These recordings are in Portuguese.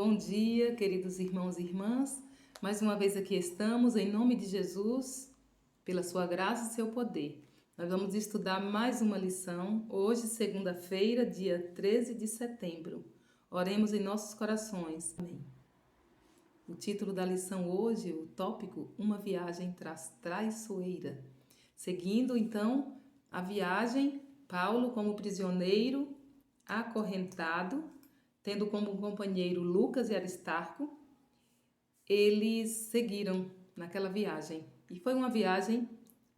Bom dia, queridos irmãos e irmãs. Mais uma vez aqui estamos, em nome de Jesus, pela sua graça e seu poder. Nós vamos estudar mais uma lição, hoje, segunda-feira, dia 13 de setembro. Oremos em nossos corações. Amém. O título da lição hoje, o tópico, uma viagem traiçoeira. Seguindo, então, a viagem, Paulo como prisioneiro, acorrentado, tendo como companheiro Lucas e Aristarco, eles seguiram naquela viagem. E foi uma viagem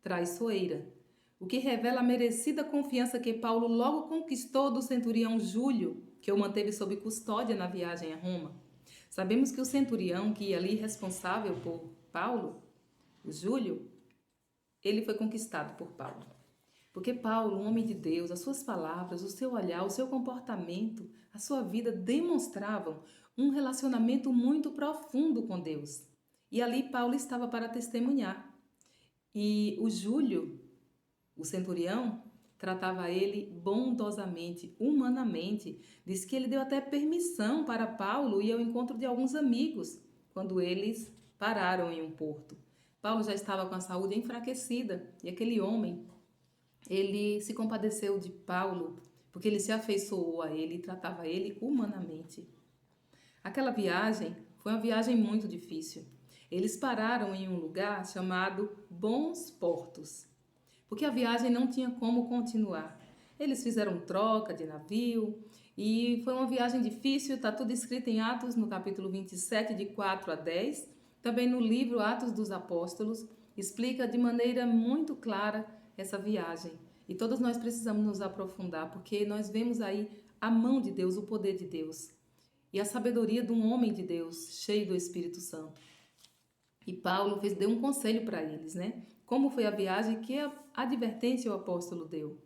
traiçoeira, o que revela a merecida confiança que Paulo logo conquistou do centurião Júlio, que o manteve sob custódia na viagem a Roma. Sabemos que o centurião que ia ali responsável por Paulo, o Júlio, ele foi conquistado por Paulo. Porque Paulo, um homem de Deus, as suas palavras, o seu olhar, o seu comportamento, a sua vida demonstravam um relacionamento muito profundo com Deus. E ali Paulo estava para testemunhar. E o Júlio, o centurião, tratava ele bondosamente, humanamente. Diz que ele deu até permissão para Paulo ir ao encontro de alguns amigos, quando eles pararam em um porto. Paulo já estava com a saúde enfraquecida e aquele homem, ele se compadeceu de Paulo, porque ele se afeiçoou a ele e tratava ele humanamente. Aquela viagem foi uma viagem muito difícil. Eles pararam em um lugar chamado Bons Portos, porque a viagem não tinha como continuar. Eles fizeram troca de navio e foi uma viagem difícil, está tudo escrito em Atos, no capítulo 27, de 4 a 10. Também no livro Atos dos Apóstolos, explica de maneira muito clara essa viagem. E todos nós precisamos nos aprofundar, porque nós vemos aí a mão de Deus, o poder de Deus e a sabedoria de um homem de Deus, cheio do Espírito Santo. E Paulo deu um conselho para eles, né? Como foi a viagem, que advertência o apóstolo deu.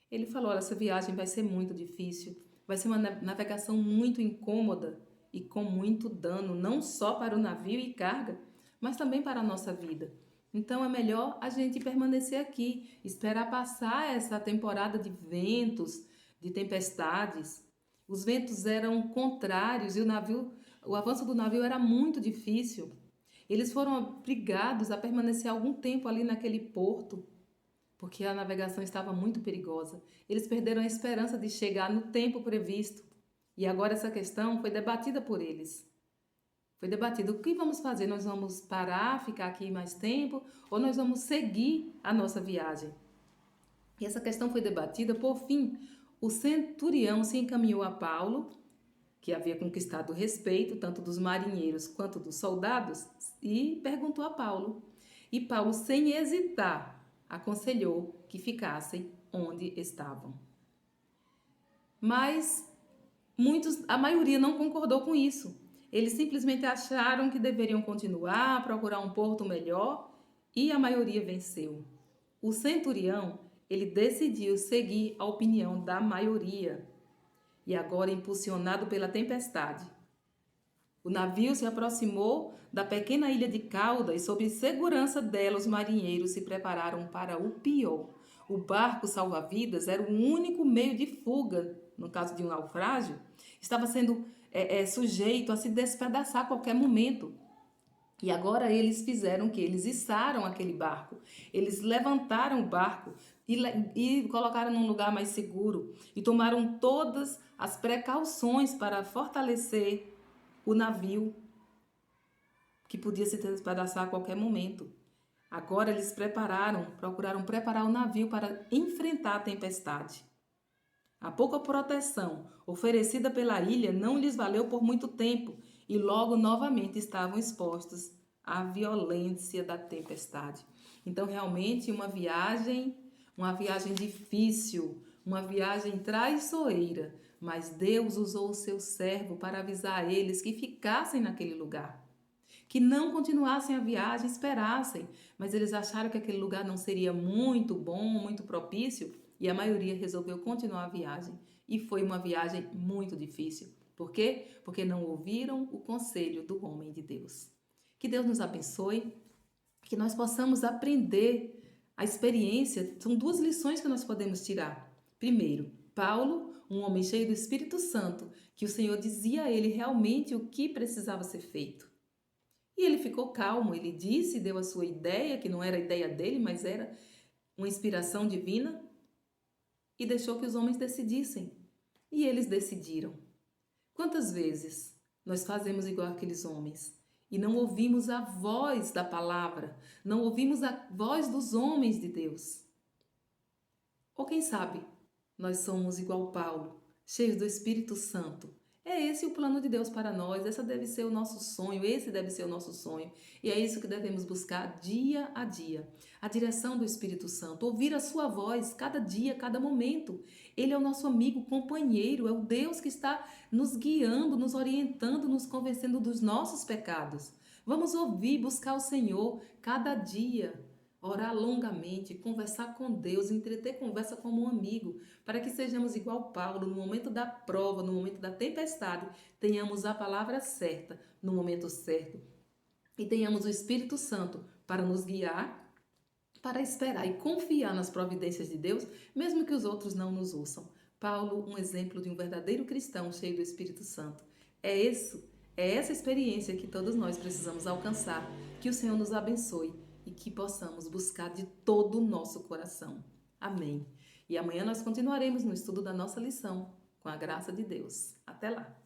Ele falou, olha, essa viagem vai ser muito difícil, vai ser uma navegação muito incômoda e com muito dano, não só para o navio e carga, mas também para a nossa vida. Então é melhor a gente permanecer aqui, esperar passar essa temporada de ventos, de tempestades. Os ventos eram contrários e o avanço do navio era muito difícil. Eles foram obrigados a permanecer algum tempo ali naquele porto, porque a navegação estava muito perigosa. Eles perderam a esperança de chegar no tempo previsto. E agora essa questão foi debatida por eles. Foi debatido, o que vamos fazer? Nós vamos parar, ficar aqui mais tempo, ou nós vamos seguir a nossa viagem? E essa questão foi debatida, por fim, o centurião se encaminhou a Paulo, que havia conquistado o respeito tanto dos marinheiros quanto dos soldados, e perguntou a Paulo. E Paulo, sem hesitar, aconselhou que ficassem onde estavam. Mas a maioria não concordou com isso. Eles simplesmente acharam que deveriam continuar, procurar um porto melhor, e a maioria venceu. O centurião, ele decidiu seguir a opinião da maioria. E agora, impulsionado pela tempestade, o navio se aproximou da pequena ilha de Cauda e, sob segurança dela, os marinheiros se prepararam para o pior. O barco salva-vidas era o único meio de fuga, no caso de um naufrágio, estava sendo sujeito a se despedaçar a qualquer momento. E agora eles fizeram o que? Eles içaram aquele barco, eles levantaram o barco e colocaram num lugar mais seguro e tomaram todas as precauções para fortalecer o navio, que podia se despedaçar a qualquer momento. Agora eles procuraram preparar o navio para enfrentar a tempestade. A pouca proteção oferecida pela ilha não lhes valeu por muito tempo e logo novamente estavam expostos à violência da tempestade. Então, realmente, uma viagem difícil, uma viagem traiçoeira, mas Deus usou o seu servo para avisar a eles que ficassem naquele lugar, que não continuassem a viagem, esperassem, mas eles acharam que aquele lugar não seria muito bom, muito propício, e a maioria resolveu continuar a viagem. E foi uma viagem muito difícil. Por quê? Porque não ouviram o conselho do homem de Deus. Que Deus nos abençoe, que nós possamos aprender a experiência. São duas lições que nós podemos tirar. Primeiro, Paulo, um homem cheio do Espírito Santo, que o Senhor dizia a ele realmente o que precisava ser feito. E ele ficou calmo, ele disse, deu a sua ideia, que não era a ideia dele, mas era uma inspiração divina, e deixou que os homens decidissem. E eles decidiram. Quantas vezes nós fazemos igual aqueles homens e não ouvimos a voz da palavra, não ouvimos a voz dos homens de Deus? Ou quem sabe, nós somos igual Paulo, cheios do Espírito Santo. É esse o plano de Deus para nós, esse deve ser o nosso sonho, esse deve ser o nosso sonho. E é isso que devemos buscar dia a dia. A direção do Espírito Santo, ouvir a sua voz cada dia, cada momento. Ele é o nosso amigo, companheiro, é o Deus que está nos guiando, nos orientando, nos convencendo dos nossos pecados. Vamos ouvir, buscar o Senhor cada dia. Orar longamente, conversar com Deus, entreter conversa como um amigo, para que sejamos igual Paulo, no momento da prova, no momento da tempestade, tenhamos a palavra certa, no momento certo, e tenhamos o Espírito Santo para nos guiar, para esperar e confiar nas providências de Deus, mesmo que os outros não nos ouçam. Paulo, um exemplo de um verdadeiro cristão cheio do Espírito Santo. É essa experiência que todos nós precisamos alcançar. Que o Senhor nos abençoe e que possamos buscar de todo o nosso coração. Amém. E amanhã nós continuaremos no estudo da nossa lição, com a graça de Deus. Até lá!